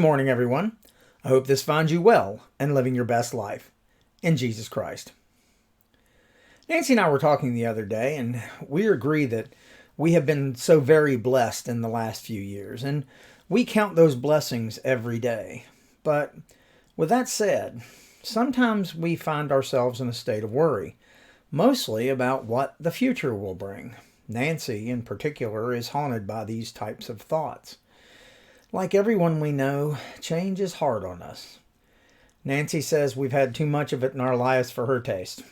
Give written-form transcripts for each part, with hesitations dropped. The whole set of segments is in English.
morning, everyone. I hope this finds you well and living your best life in Jesus Christ. Nancy and I were talking the other day, and we agree that we have been so very blessed in the last few years, and we count those blessings every day. But with that said, sometimes we find ourselves in a state of worry, mostly about what the future will bring. Nancy, in particular, is haunted by these types of thoughts. Like everyone we know, change is hard on us. Nancy says we've had too much of it in our lives for her taste.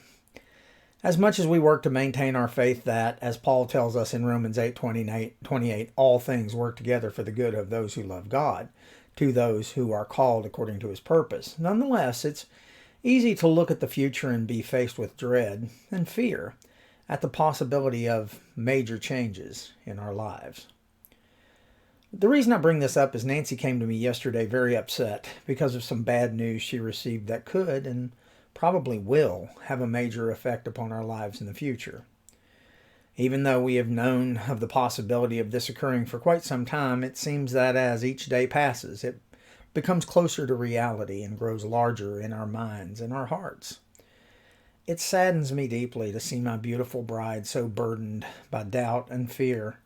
As much as we work to maintain our faith that, as Paul tells us in Romans 8:28, all things work together for the good of those who love God, to those who are called according to his purpose. Nonetheless, it's easy to look at the future and be faced with dread and fear at the possibility of major changes in our lives. The reason I bring this up is Nancy came to me yesterday very upset because of some bad news she received that could and probably will have a major effect upon our lives in the future. Even though we have known of the possibility of this occurring for quite some time, it seems that as each day passes, it becomes closer to reality and grows larger in our minds and our hearts. It saddens me deeply to see my beautiful bride so burdened by doubt and fear,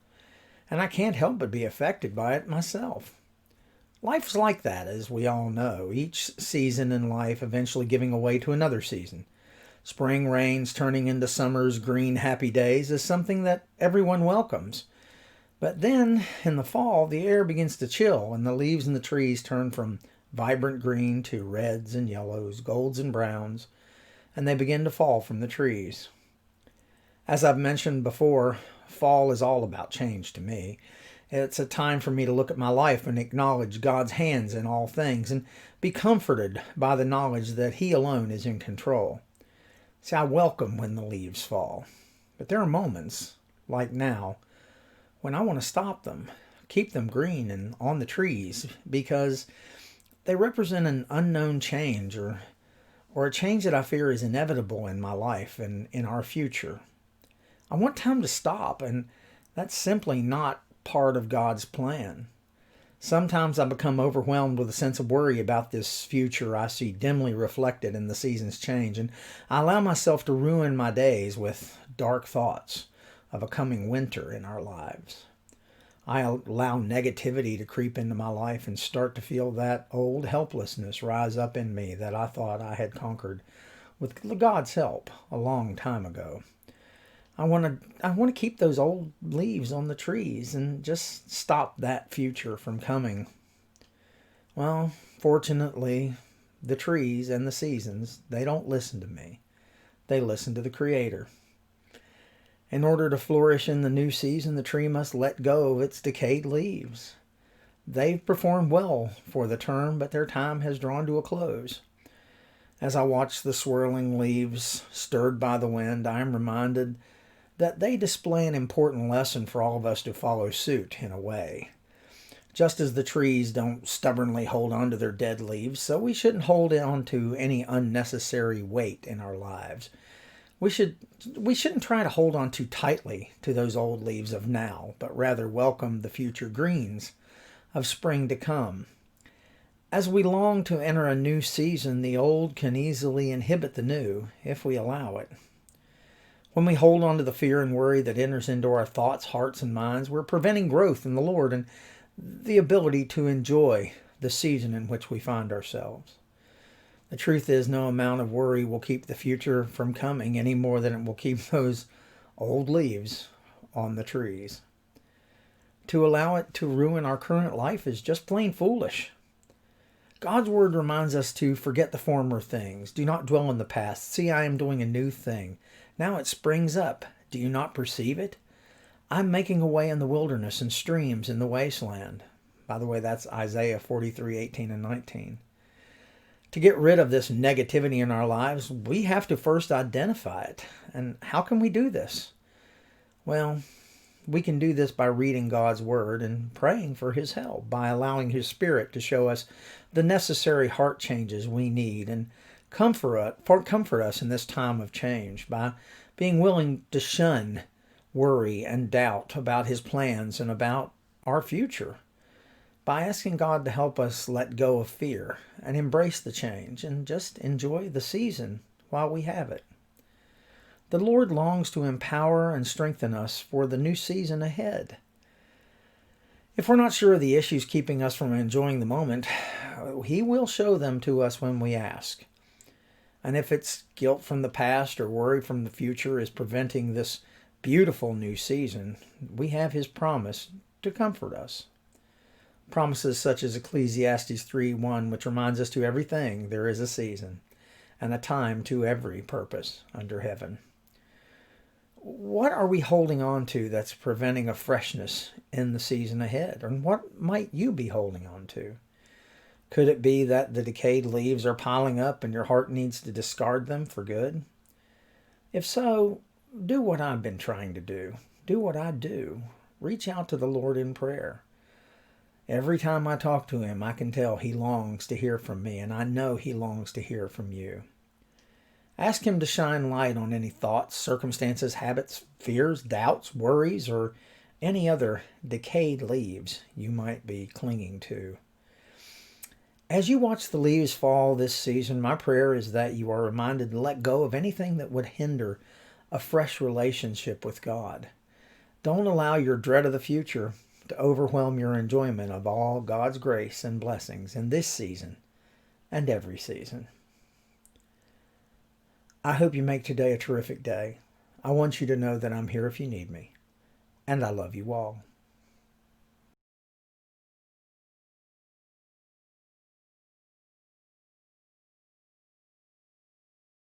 and I can't help but be affected by it myself. Life's like that, as we all know, each season in life eventually giving way to another season. Spring rains turning into summer's green happy days is something that everyone welcomes. But then, in the fall, the air begins to chill and the leaves in the trees turn from vibrant green to reds and yellows, golds and browns, and they begin to fall from the trees. As I've mentioned before, fall is all about change to me. It's a time for me to look at my life and acknowledge God's hands in all things and be comforted by the knowledge that He alone is in control. See, I welcome when the leaves fall. But there are moments, like now, when I want to stop them, keep them green and on the trees, because they represent an unknown change or a change that I fear is inevitable in my life and in our future. I want time to stop, and that's simply not part of God's plan. Sometimes I become overwhelmed with a sense of worry about this future I see dimly reflected in the seasons change, and I allow myself to ruin my days with dark thoughts of a coming winter in our lives. I allow negativity to creep into my life and start to feel that old helplessness rise up in me that I thought I had conquered with God's help a long time ago. I want to keep those old leaves on the trees and just stop that future from coming. Well, fortunately, the trees and the seasons, they don't listen to me. They listen to the Creator. In order to flourish in the new season, the tree must let go of its decayed leaves. They've performed well for the term, but their time has drawn to a close. As I watch the swirling leaves stirred by the wind, I am reminded that they display an important lesson for all of us to follow suit in a way. Just as the trees don't stubbornly hold on to their dead leaves, so we shouldn't hold on to any unnecessary weight in our lives. We shouldn't try to hold on too tightly to those old leaves of now, but rather welcome the future greens of spring to come. As we long to enter a new season, the old can easily inhibit the new if we allow it. When we hold on to the fear and worry that enters into our thoughts, hearts, and minds, we're preventing growth in the Lord and the ability to enjoy the season in which we find ourselves. The truth is, no amount of worry will keep the future from coming any more than it will keep those old leaves on the trees. To allow it to ruin our current life is just plain foolish. God's word reminds us to forget the former things. Do not dwell in the past. See, I am doing a new thing. Now it springs up. Do you not perceive it? I'm making a way in the wilderness and streams in the wasteland. By the way, that's Isaiah 43:18 and 19. To get rid of this negativity in our lives, we have to first identify it. And how can we do this? Well, we can do this by reading God's Word and praying for His help, by allowing His Spirit to show us the necessary heart changes we need and comfort us in this time of change, by being willing to shun worry and doubt about His plans and about our future. by asking God to help us let go of fear and embrace the change and just enjoy the season while we have it. The Lord longs to empower and strengthen us for the new season ahead. If we're not sure of the issues keeping us from enjoying the moment, He will show them to us when we ask. And if it's guilt from the past or worry from the future is preventing this beautiful new season, we have His promise to comfort us. Promises such as Ecclesiastes 3:1, which reminds us to everything there is a season and a time to every purpose under heaven. What are we holding on to that's preventing a freshness in the season ahead? And what might you be holding on to? Could it be that the decayed leaves are piling up and your heart needs to discard them for good? If so, do what I've been trying to do. Do what I do. Reach out to the Lord in prayer. Every time I talk to Him, I can tell He longs to hear from me, and I know He longs to hear from you. Ask Him to shine light on any thoughts, circumstances, habits, fears, doubts, worries, or any other decayed leaves you might be clinging to. As you watch the leaves fall this season, my prayer is that you are reminded to let go of anything that would hinder a fresh relationship with God. Don't allow your dread of the future to overwhelm your enjoyment of all God's grace and blessings in this season and every season. I hope you make today a terrific day. I want you to know that I'm here if you need me, and I love you all.